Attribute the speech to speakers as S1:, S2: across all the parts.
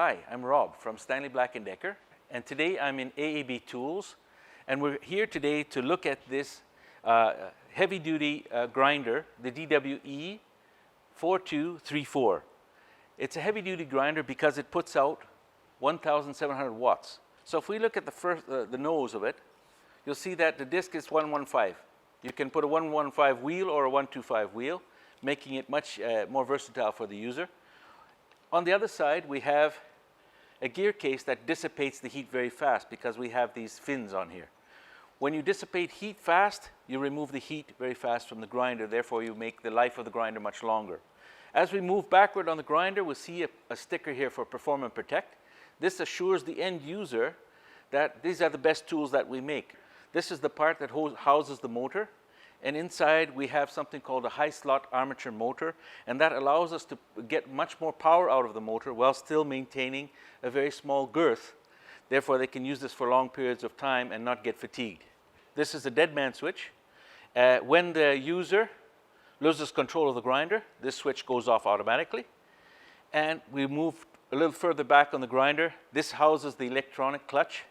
S1: Hi, I'm Rob from Stanley Black & Decker, and today I'm in AABTools, and we're here today to look at this heavy-duty grinder, the DWE4234. It's a heavy-duty grinder because it puts out 1,700 watts. So if we look at the nose of it, you'll see that the disc is 115. You can put a 115 wheel or a 125 wheel, making it much more versatile for the user. On the other side, we have a gear case that dissipates the heat very fast because we have these fins on here. When you dissipate heat fast, you remove the heat very fast from the grinder. Therefore, you make the life of the grinder much longer. As we move backward on the grinder, we'll see a sticker here for Perform and Protect. This assures the end user that these are the best tools that we make. This is the part that houses the motor. And inside, we have something called a high slot armature motor, and that allows us to get much more power out of the motor while still maintaining a very small girth. Therefore, they can use this for long periods of time and not get fatigued. This is a DEADMAN switch. When the user loses control of the grinder, this switch goes off automatically. And we move a little further back on the grinder. This houses the electronic clutch.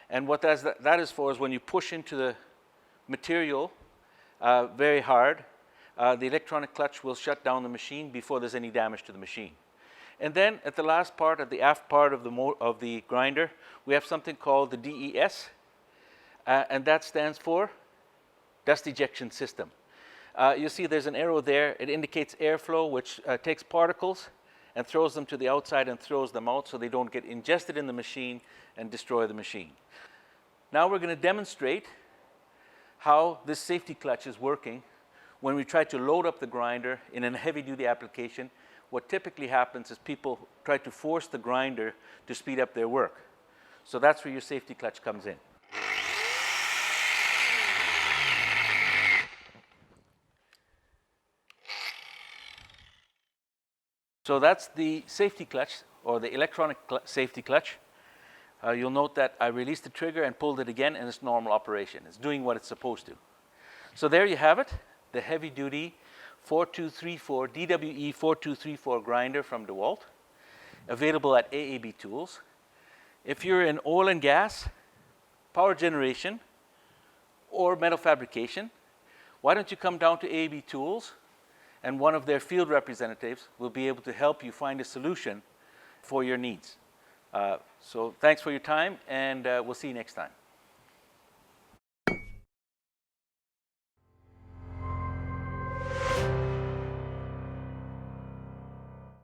S1: And what that is for is when you push into the material very hard, the electronic clutch will shut down the machine before there's any damage to the machine. And then at the last part, at the aft part of the grinder, we have something called the DES, and that stands for Dust Ejection System. You see there's an arrow there. It indicates airflow, which takes particles and throws them to the outside and throws them out so they don't get ingested in the machine and destroy the machine. Now we're going to demonstrate how this safety clutch is working when we try to load up the grinder in a heavy-duty application. What typically happens is people try to force the grinder to speed up their work. So that's where your safety clutch comes in. So that's the safety clutch, or the electronic safety clutch. You'll note that I released the trigger and pulled it again, and it's normal operation. It's doing what it's supposed to. So there you have it, the heavy-duty 4234 DWE4234 grinder from DeWalt, available at AABTools. If you're in oil and gas, power generation, or metal fabrication, why don't you come down to AABTools, and one of their field representatives will be able to help you find a solution for your needs. So thanks for your time, and we'll see you next time.